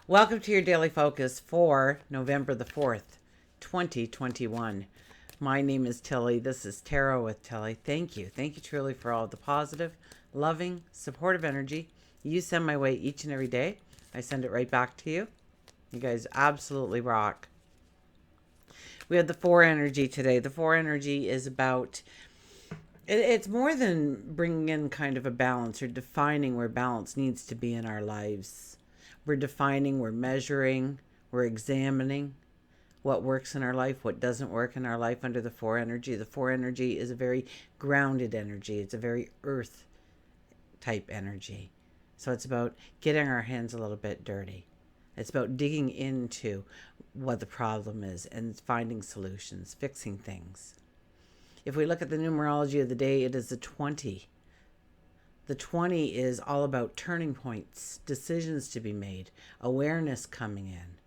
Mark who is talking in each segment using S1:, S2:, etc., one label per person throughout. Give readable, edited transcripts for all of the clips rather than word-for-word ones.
S1: Welcome to your daily focus for November the 4th, 2021. My name is Tilly. This is Tarot with Tilly. Thank you. Thank you truly for all the positive, loving, supportive energy you send my way each and every day. I send it right back to you. You guys absolutely rock. We had the 4 energy today. The 4 energy is about, it's more than bringing in kind of a balance or defining where balance needs to be in our lives. We're defining, we're measuring, we're examining what works in our life, what doesn't work in our life under the 4 energy. The 4 energy is a very grounded energy. It's a very earth type energy. So it's about getting our hands a little bit dirty. It's about digging into what the problem is and finding solutions, fixing things. If we look at the numerology of the day, it is the 20. The 20 is all about turning points, decisions to be made, awareness coming in.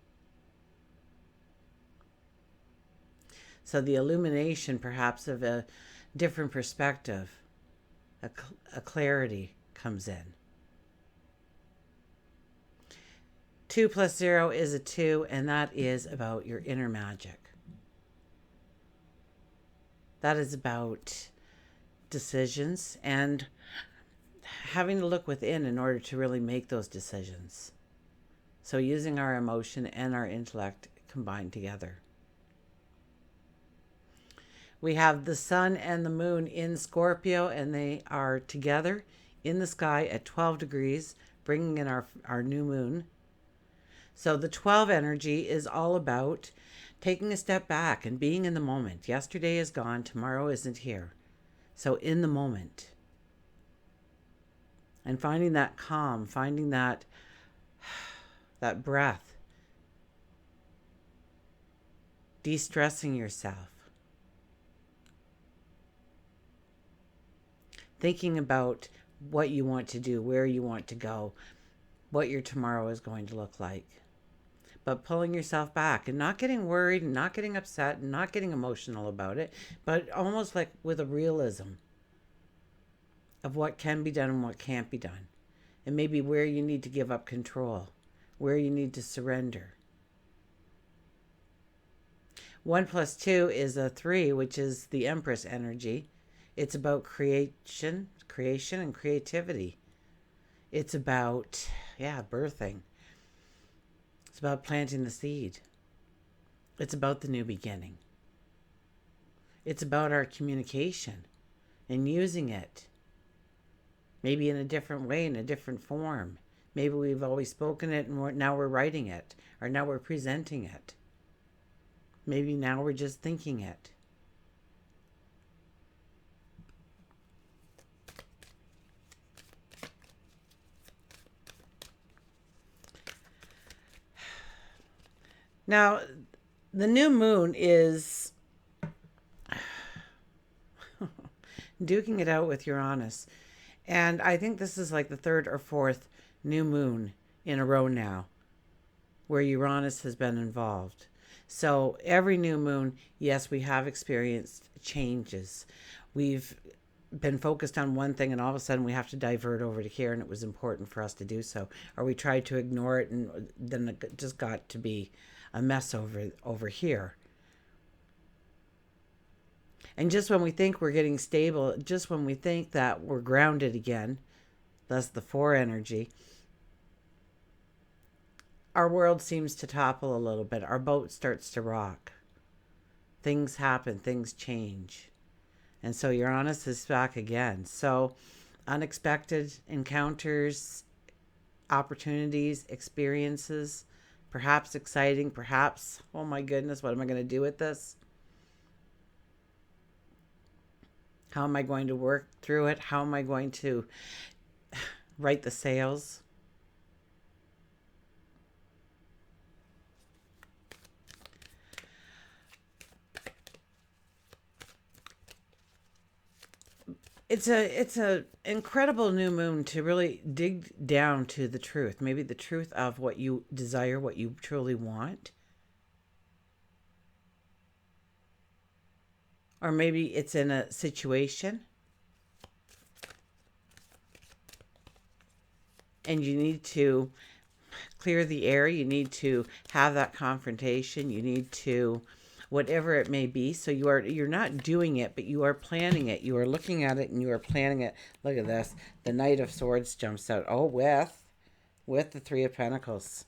S1: So the illumination perhaps of a different perspective, a clarity comes in. 2 plus 0 is a 2, and that is about your inner magic. That is about decisions and having to look within in order to really make those decisions. So using our emotion and our intellect combined together. We have the sun and the moon in Scorpio, and they are together in the sky at 12 degrees, bringing in our new moon. So the 12 energy is all about taking a step back and being in the moment. Yesterday is gone, tomorrow isn't here. So in the moment. And finding that calm, finding that breath. De-stressing yourself. Thinking about what you want to do, where you want to go, what your tomorrow is going to look like. But pulling yourself back and not getting worried and not getting upset and not getting emotional about it, but almost like with a realism of what can be done and what can't be done. And maybe where you need to give up control, where you need to surrender. 1 plus 2 is a 3, which is the Empress energy. It's about creation and creativity. It's about, birthing. It's about planting the seed. It's about the new beginning. It's about our communication and using it. Maybe in a different way, in a different form. Maybe we've always spoken it and now we're writing it. Or now we're presenting it. Maybe now we're just thinking it. Now, the new moon is duking it out with Uranus. And I think this is like the 3rd or 4th new moon in a row now where Uranus has been involved. So every new moon, yes, we have experienced changes. We've been focused on one thing and all of a sudden we have to divert over to here, and it was important for us to do so. Or we tried to ignore it and then it just got to be a mess over here. And just when we think we're getting stable, just when we think that we're grounded again, that's the 4 energy, our world seems to topple a little bit. Our boat starts to rock. Things happen, things change. And so Uranus is back again. So unexpected encounters, opportunities, experiences, perhaps exciting, perhaps, oh my goodness, what am I going to do with this? How am I going to work through it? How am I going to write the sails? It's a incredible new moon to really dig down to the truth. Maybe the truth of what you desire, what you truly want. Or maybe it's in a situation and you need to clear the air. You need to have that confrontation. You need to, whatever it may be. So you're not doing it, but you are planning it. You are looking at it and you are planning it. Look at this. The Knight of Swords jumps out. Oh, with the Three of Pentacles.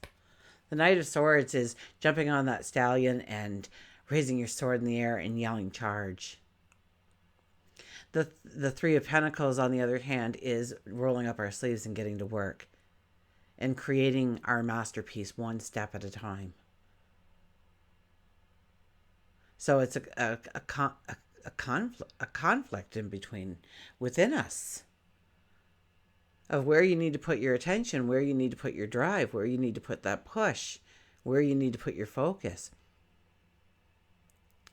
S1: The Knight of Swords is jumping on that stallion and raising your sword in the air and yelling charge. The Three of Pentacles, on the other hand, is rolling up our sleeves and getting to work and creating our masterpiece one step at a time. So it's a conflict in between, within us, of where you need to put your attention, where you need to put your drive, where you need to put that push, where you need to put your focus.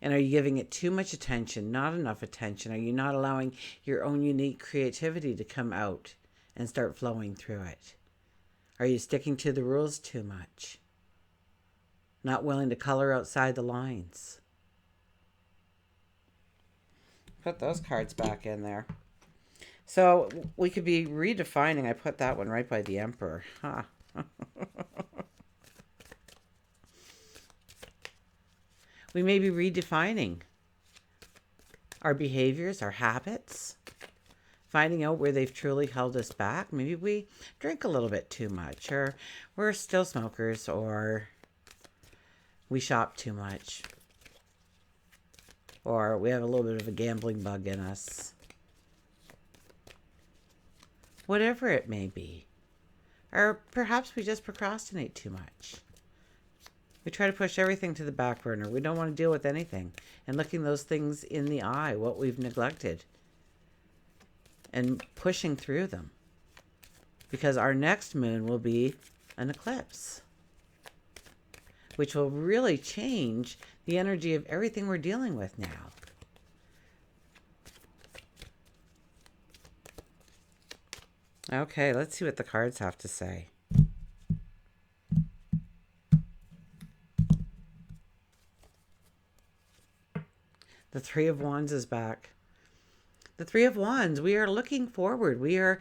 S1: And are you giving it too much attention, not enough attention? Are you not allowing your own unique creativity to come out and start flowing through it? Are you sticking to the rules too much? Not willing to color outside the lines? Put those cards back in there. So we could be redefining. I put that one right by the Emperor. Huh. We may be redefining our behaviors, our habits, finding out where they've truly held us back. Maybe we drink a little bit too much, or we're still smokers, or we shop too much, or we have a little bit of a gambling bug in us. Whatever it may be. Or perhaps we just procrastinate too much. We try to push everything to the back burner. We don't want to deal with anything. And looking those things in the eye, what we've neglected, and pushing through them. Because our next moon will be an eclipse, which will really change the energy of everything we're dealing with now. Okay, let's see what the cards have to say. The Three of Wands is back. The Three of Wands, we are looking forward. We are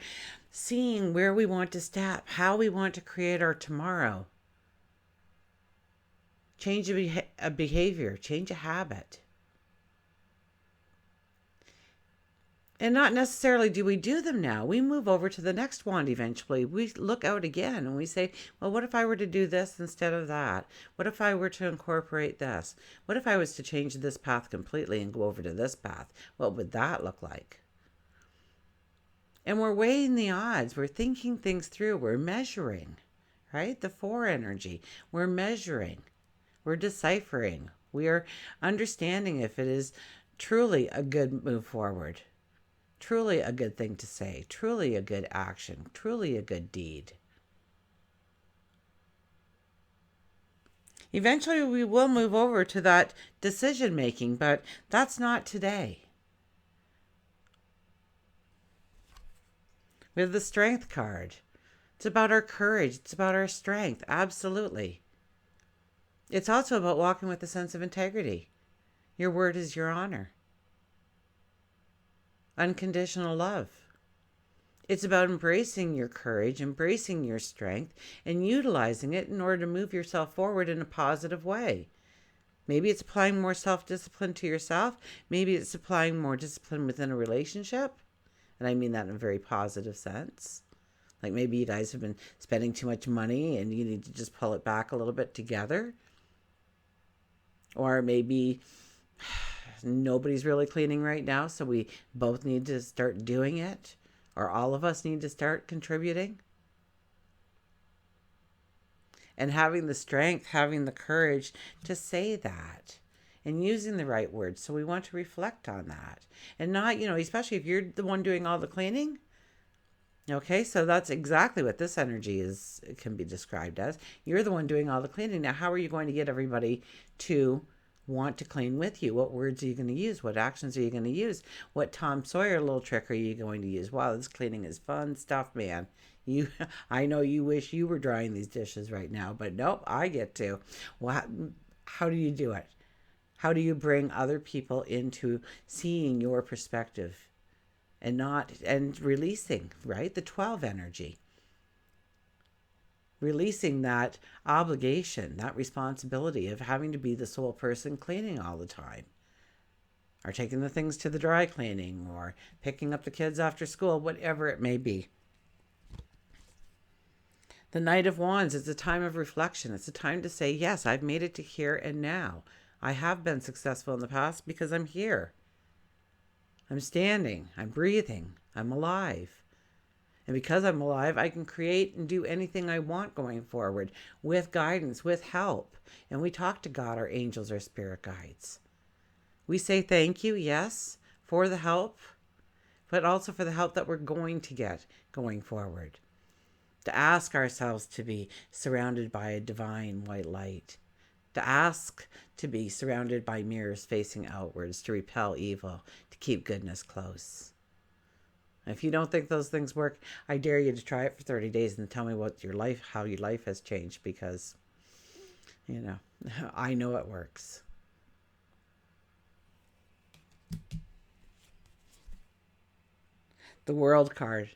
S1: seeing where we want to step, how we want to create our tomorrow. Change a behavior, change a habit. And not necessarily do we do them now. We move over to the next wand eventually. We look out again and we say, well, what if I were to do this instead of that? What if I were to incorporate this? What if I was to change this path completely and go over to this path? What would that look like? And we're weighing the odds. We're thinking things through. We're measuring, right? The Four energy. We're measuring. We're deciphering. We are understanding if it is truly a good move forward. Truly a good thing to say, truly a good action, truly a good deed. Eventually we will move over to that decision making, but that's not today. We have the Strength card. It's about our courage. It's about our strength. Absolutely. It's also about walking with a sense of integrity. Your word is your honor. Unconditional love. It's about embracing your courage, embracing your strength, and utilizing it in order to move yourself forward in a positive way. Maybe it's applying more self-discipline to yourself. Maybe it's applying more discipline within a relationship. And I mean that in a very positive sense. Like maybe you guys have been spending too much money and you need to just pull it back a little bit together. Or maybe nobody's really cleaning right now, so we both need to start doing it, or all of us need to start contributing. And having the strength, having the courage to say that, and using the right words. So we want to reflect on that, and not, especially if you're the one doing all the cleaning. Okay, so that's exactly what this energy can be described as. You're the one doing all the cleaning. Now, how are you going to get everybody to want to clean with you? What words are you going to use? What actions are you going to use? What Tom Sawyer little trick are you going to use? Wow, this cleaning is fun stuff, man. I know you wish you were drying these dishes right now, but nope, I get to. How do you do it? How do you bring other people into seeing your perspective and releasing, right? The 12 energy. releasing that obligation, that responsibility of having to be the sole person cleaning all the time, or taking the things to the dry cleaning, or picking up the kids after school, whatever it may be. The Knight of Wands is a time of reflection. It's a time to say, yes, I've made it to here and now. I have been successful in the past because I'm here. I'm standing, I'm breathing, I'm alive. And because I'm alive, I can create and do anything I want going forward with guidance, with help. And we talk to God, our angels, our spirit guides. We say thank you, yes, for the help, but also for the help that we're going to get going forward. To ask ourselves to be surrounded by a divine white light. To ask to be surrounded by mirrors facing outwards, to repel evil, to keep goodness close. If you don't think those things work, I dare you to try it for 30 days and tell me how your life has changed, because, I know it works. The World card.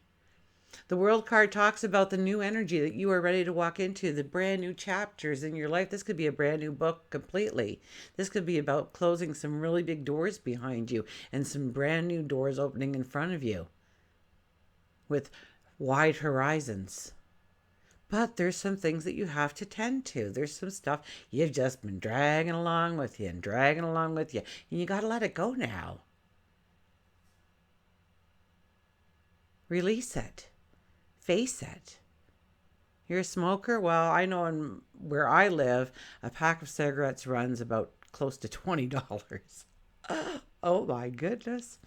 S1: The World card talks about the new energy that you are ready to walk into, the brand new chapters in your life. This could be a brand new book completely. This could be about closing some really big doors behind you and some brand new doors opening in front of you with wide horizons. But there's some things that you have to tend to. There's some stuff you've just been dragging along with you. And you got to let it go now. Release it. Face it. You're a smoker? Well, I know where I live, a pack of cigarettes runs about close to $20. Oh my goodness.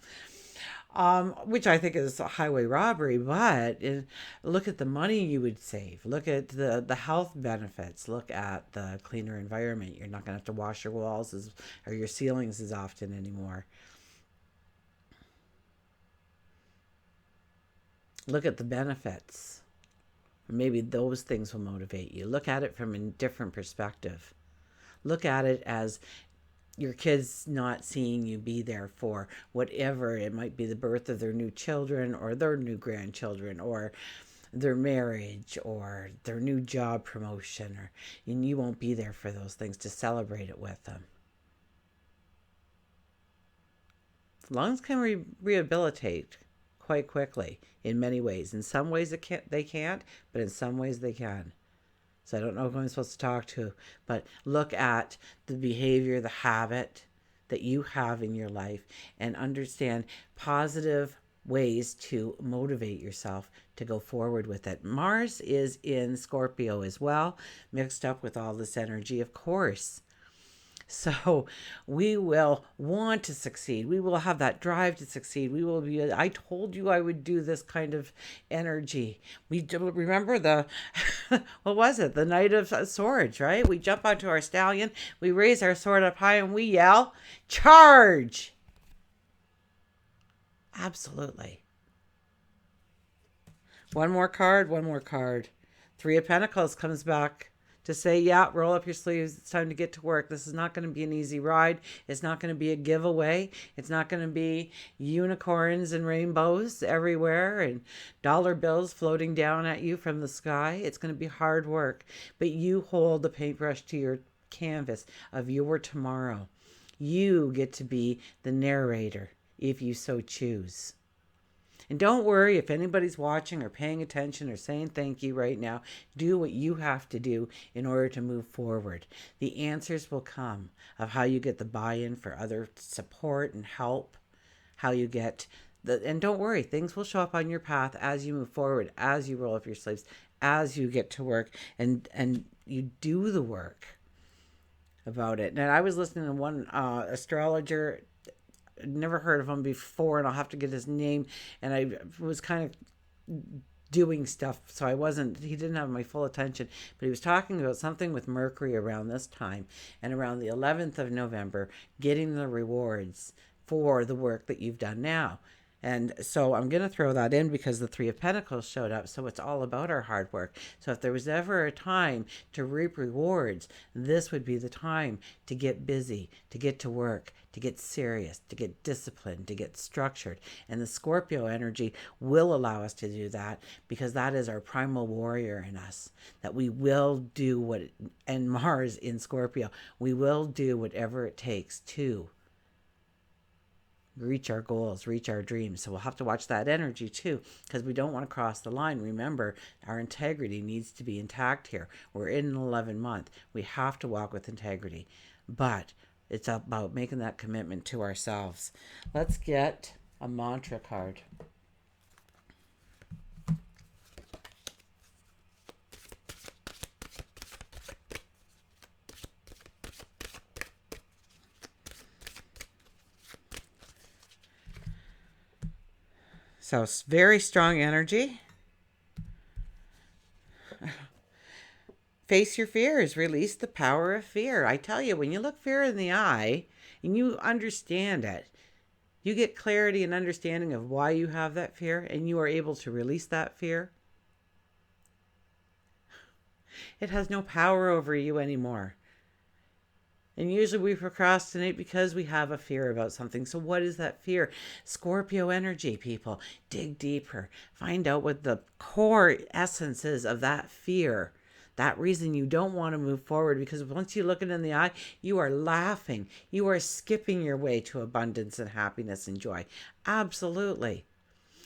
S1: Which I think is a highway robbery, but look at the money you would save. Look at the health benefits. Look at the cleaner environment. You're not going to have to wash your walls or your ceilings as often anymore. Look at the benefits. Maybe those things will motivate you. Look at it from a different perspective. Look at it as your kids not seeing you be there for whatever. It might be the birth of their new children or their new grandchildren or their marriage or their new job promotion, and you won't be there for those things to celebrate it with them. Lungs can rehabilitate quite quickly in many ways. In some ways they can't, but in some ways they can. So I don't know who I'm supposed to talk to, but look at the behavior, the habit that you have in your life, and understand positive ways to motivate yourself to go forward with it. Mars is in Scorpio as well, mixed up with all this energy, of course. So we will want to succeed. We will have that drive to succeed. We will be, I told you I would do this kind of energy. We remember what was it? The Knight of Swords, right? We jump onto our stallion, we raise our sword up high, and we yell, charge! Absolutely. One more card. Three of Pentacles comes back to say, yeah, roll up your sleeves. It's time to get to work. This is not going to be an easy ride. It's not going to be a giveaway. It's not going to be unicorns and rainbows everywhere and dollar bills floating down at you from the sky. It's going to be hard work. But you hold the paintbrush to your canvas of your tomorrow. You get to be the narrator if you so choose. And don't worry if anybody's watching or paying attention or saying thank you right now. Do what you have to do in order to move forward. The answers will come of how you get the buy-in for other support and help, how you get and don't worry, things will show up on your path as you move forward, as you roll up your sleeves, as you get to work and you do the work about it. And I was listening to one astrologer, never heard of him before, and I'll have to get his name, and I was kind of doing stuff, so he didn't have my full attention, but he was talking about something with Mercury around this time, and around the 11th of November, getting the rewards for the work that you've done now. And so I'm going to throw that in because the Three of Pentacles showed up. So it's all about our hard work. So if there was ever a time to reap rewards, this would be the time to get busy, to get to work, to get serious, to get disciplined, to get structured. And the Scorpio energy will allow us to do that because that is our primal warrior in us, that we will do what, and Mars in Scorpio, we will do whatever it takes to reach our goals, reach our dreams. So we'll have to watch that energy too, because we don't want to cross the line. Remember, our integrity needs to be intact here. We're in an 11 month. We have to walk with integrity, but it's about making that commitment to ourselves. Let's get a mantra card. So very strong energy. Face your fears. Release the power of fear. I tell you, when you look fear in the eye and you understand it, you get clarity and understanding of why you have that fear, and you are able to release that fear. It has no power over you anymore. And usually we procrastinate because we have a fear about something. So what is that fear? Scorpio energy, people. Dig deeper. Find out what the core essence is of that fear. That reason you don't want to move forward, because once you look it in the eye, you are laughing. You are skipping your way to abundance and happiness and joy. Absolutely.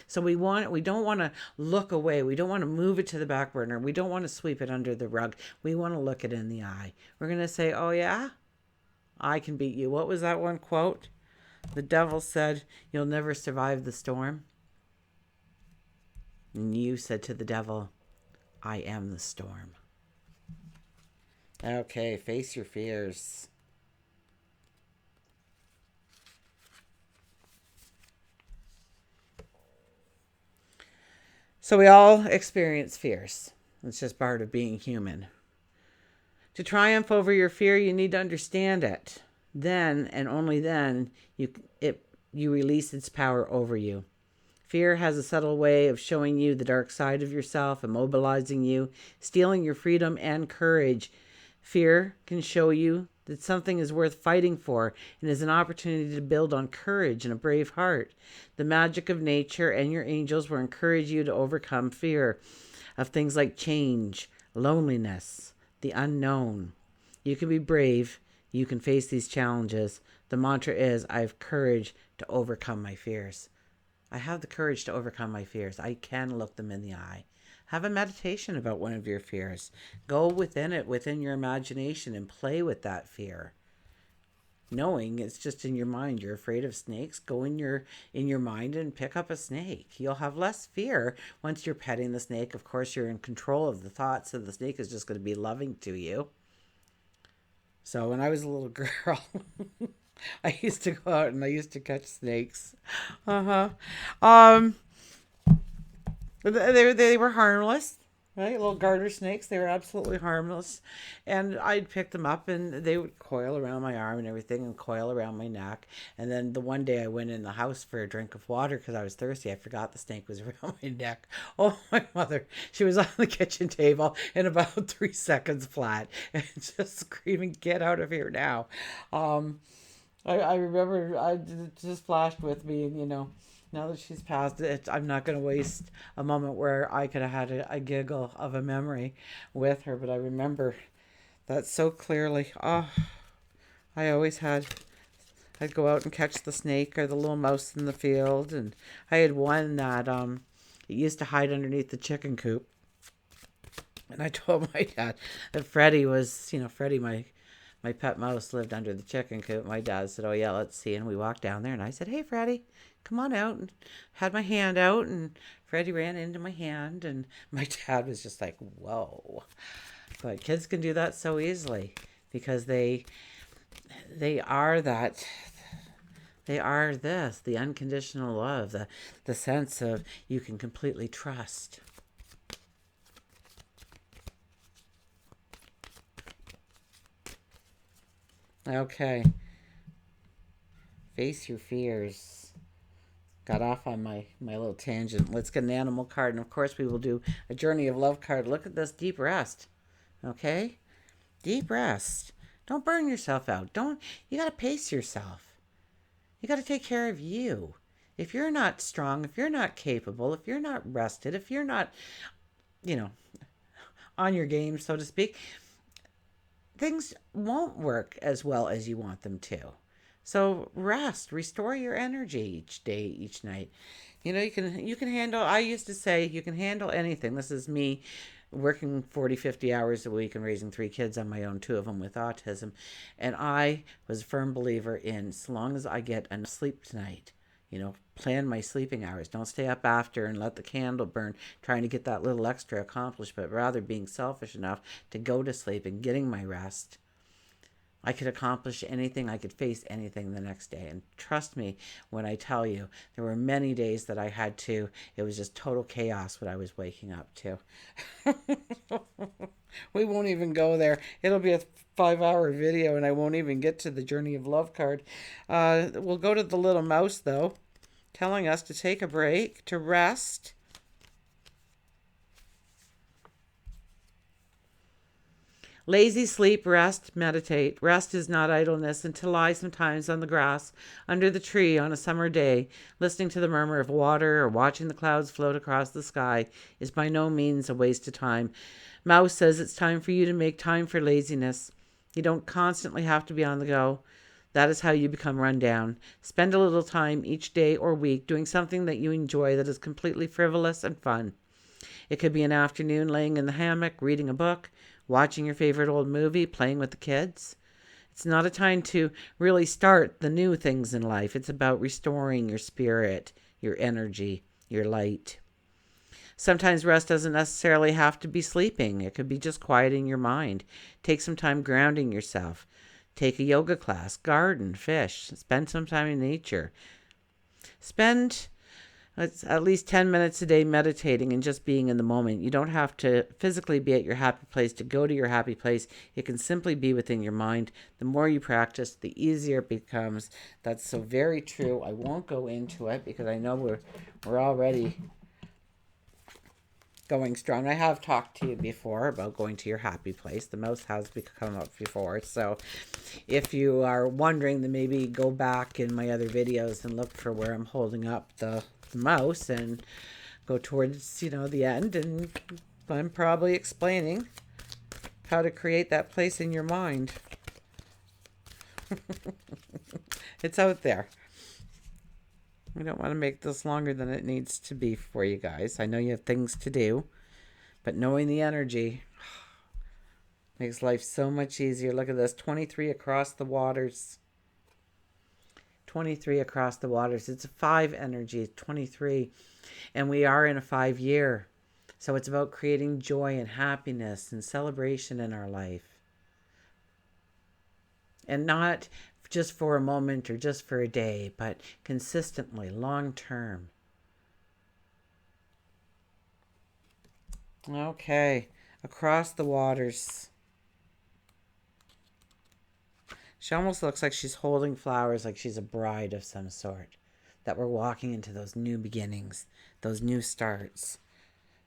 S1: So we don't want to look away. We don't want to move it to the back burner. We don't want to sweep it under the rug. We want to look it in the eye. We're going to say, oh yeah, I can beat you. What was that one quote? The devil said, you'll never survive the storm. And you said to the devil, I am the storm. Okay, face your fears. So we all experience fears. It's just part of being human. To triumph over your fear, you need to understand it. Then, and only then, you release its power over you. Fear has a subtle way of showing you the dark side of yourself, immobilizing you, stealing your freedom and courage. Fear can show you that something is worth fighting for and is an opportunity to build on courage and a brave heart. The magic of nature and your angels will encourage you to overcome fear of things like change, loneliness, the unknown. You can be brave. You can face these challenges. The mantra is, I have courage to overcome my fears. I have the courage to overcome my fears. I can look them in the eye. Have a meditation about one of your fears. Go within it, within your imagination, and play with that fear. Knowing it's just in your mind. You're afraid of snakes. Go in your mind and pick up a snake. You'll have less fear once you're petting the snake. Of course, you're in control of the thoughts, so the snake is just going to be loving to you. So when I was a little girl, I used to go out and I used to catch snakes. Um, they were harmless, right? Little garter snakes. They were absolutely harmless. And I'd pick them up and they would coil around my arm and everything and coil around my neck. And then the one day I went in the house for a drink of water because I was thirsty. I forgot the snake was around my neck. Oh, my mother. She was on the kitchen table in about 3 seconds flat and just screaming, get out of here now. I remember it just flashed with me, and now that she's passed it, I'm not going to waste a moment where I could have had a giggle of a memory with her, but I remember that so clearly. Oh, I always had, I'd go out and catch the snake or the little mouse in the field, and I had one that it used to hide underneath the chicken coop, and I told my dad that Freddie was, Freddie, my pet mouse, lived under the chicken coop. My dad said, oh yeah, let's see. And we walked down there and I said, hey, Freddie, come on out. And had my hand out and Freddie ran into my hand. And my dad was just like, whoa. But kids can do that so easily because they are that. They are this, the unconditional love, the sense of you can completely trust. Okay. Face your fears. Got off on my little tangent. Let's get an animal card. And of course, we will do a journey of love card. Look at this, deep rest. Okay? Deep rest. Don't burn yourself out. You got to pace yourself. You got to take care of you. If you're not strong, if you're not capable, if you're not rested, if you're not, you know, on your game, so to speak, things won't work as well as you want them to. So rest, restore your energy each day, each night. You can handle, I used to say you can handle anything. This is me working 40, 50 hours a week and raising 3 kids on my own, 2 of them with autism. And I was a firm believer in, as long as I get enough sleep tonight, plan my sleeping hours. Don't stay up after and let the candle burn trying to get that little extra accomplished, but rather being selfish enough to go to sleep and getting my rest. I could accomplish anything. I could face anything the next day. And trust me when I tell you, there were many days that it was just total chaos what I was waking up to. We won't even go there. It'll be a 5-hour video and I won't even get to the Journey of Love card. We'll go to the little mouse, though, telling us to take a break, to rest. Lazy sleep, rest, meditate. Rest is not idleness, and to lie sometimes on the grass, under the tree on a summer day, listening to the murmur of water or watching the clouds float across the sky is by no means a waste of time. Mouse says it's time for you to make time for laziness. You don't constantly have to be on the go. That is how you become run down. Spend a little time each day or week doing something that you enjoy that is completely frivolous and fun. It could be an afternoon laying in the hammock, reading a book, watching your favorite old movie, playing with the kids. It's not a time to really start the new things in life. It's about restoring your spirit, your energy, your light. Sometimes rest doesn't necessarily have to be sleeping. It could be just quieting your mind. Take some time grounding yourself. Take a yoga class, garden, fish, spend some time in nature. Spend at least 10 minutes a day meditating and just being in the moment. You don't have to physically be at your happy place to go to your happy place. It can simply be within your mind. The more you practice, the easier it becomes. That's so very true. I won't go into it because I know we're already going strong. I have talked to you before about going to your happy place. The mouse has come up before. So if you are wondering, then maybe go back in my other videos and look for where I'm holding up the mouse and go towards, the end. And I'm probably explaining how to create that place in your mind. It's out there. I don't want to make this longer than it needs to be for you guys. I know you have things to do, but knowing the energy makes life so much easier. Look at this, 23 across the waters. 23 across the waters. It's a 5 energy, 23. And we are in a 5-year. So it's about creating joy and happiness and celebration in our life. And not just for a moment or just for a day, but consistently, long term. Okay, across the waters. She almost looks like she's holding flowers, like she's a bride of some sort. That we're walking into those new beginnings, those new starts,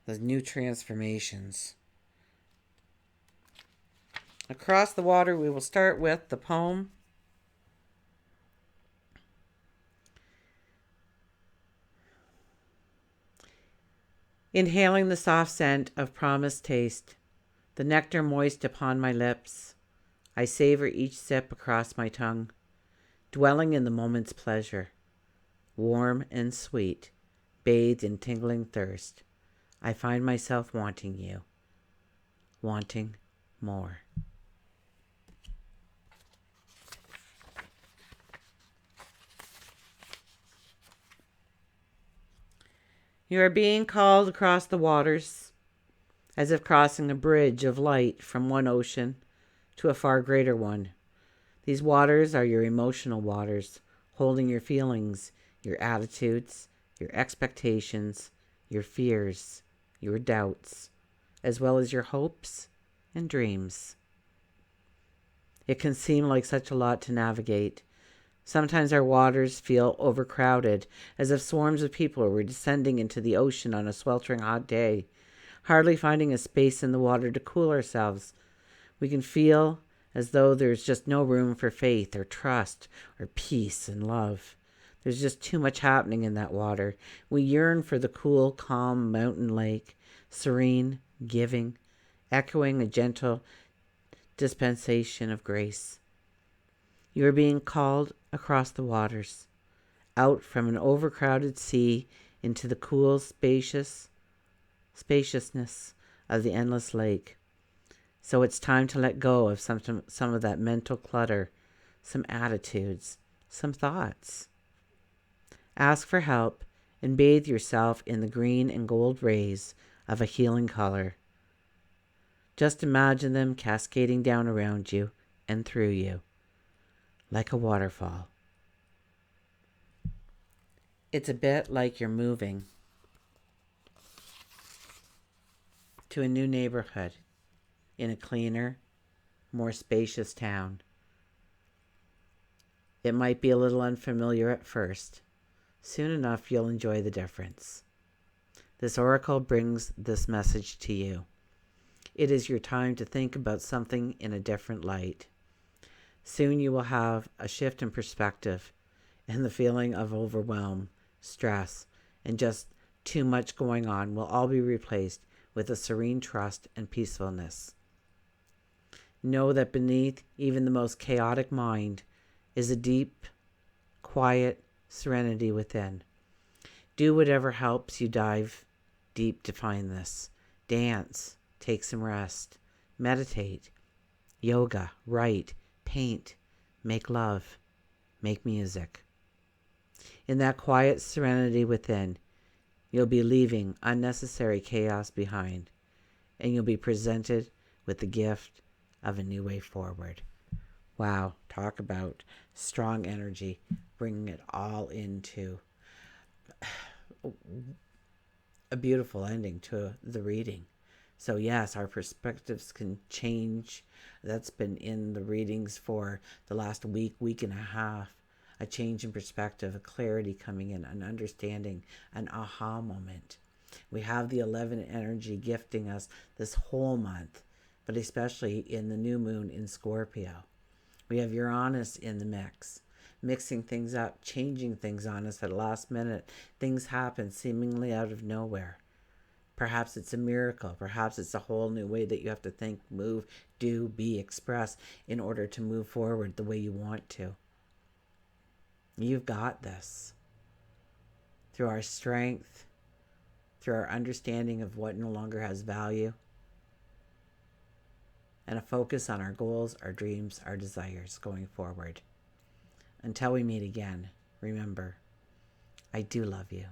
S1: those new transformations. Across the water, we will start with the poem. Inhaling the soft scent of promised taste, the nectar moist upon my lips, I savor each sip across my tongue, dwelling in the moment's pleasure. Warm and sweet, bathed in tingling thirst, I find myself wanting you, wanting more. You are being called across the waters, as if crossing a bridge of light from one ocean to a far greater one. These waters are your emotional waters, holding your feelings, your attitudes, your expectations, your fears, your doubts, as well as your hopes and dreams. It can seem like such a lot to navigate, Sometimes our waters feel overcrowded, as if swarms of people were descending into the ocean on a sweltering hot day, hardly finding a space in the water to cool ourselves. We can feel as though there's just no room for faith or trust or peace and love. There's just too much happening in that water. We yearn for the cool, calm mountain lake, serene, giving, echoing a gentle dispensation of grace. You are being called across the waters, out from an overcrowded sea into the cool, spaciousness of the endless lake. So it's time to let go of some of that mental clutter, some attitudes, some thoughts. Ask for help and bathe yourself in the green and gold rays of a healing color. Just imagine them cascading down around you and through you, like a waterfall. It's a bit like you're moving to a new neighborhood in a cleaner, more spacious town. It might be a little unfamiliar at first. Soon enough, you'll enjoy the difference. This oracle brings this message to you. It is your time to think about something in a different light. Soon you will have a shift in perspective, and the feeling of overwhelm, stress, and just too much going on will all be replaced with a serene trust and peacefulness. Know that beneath even the most chaotic mind is a deep, quiet serenity within. Do whatever helps you dive deep to find this. Dance, take some rest, meditate, yoga, write, paint, make love, make music. In that quiet serenity within, you'll be leaving unnecessary chaos behind, and you'll be presented with the gift of a new way forward. Wow, talk about strong energy, bringing it all into a beautiful ending to the reading. So yes, our perspectives can change. That's been in the readings for the last week and a half. A change in perspective, a clarity coming in, an understanding, an aha moment. We have the 11 energy gifting us this whole month, but especially in the new moon in Scorpio. We have Uranus in the mix, mixing things up, changing things on us at the last minute. Things happen seemingly out of nowhere. Perhaps it's a miracle. Perhaps it's a whole new way that you have to think, move, do, be, express in order to move forward the way you want to. You've got this. Through our strength, through our understanding of what no longer has value, and a focus on our goals, our dreams, our desires going forward. Until we meet again, remember, I do love you.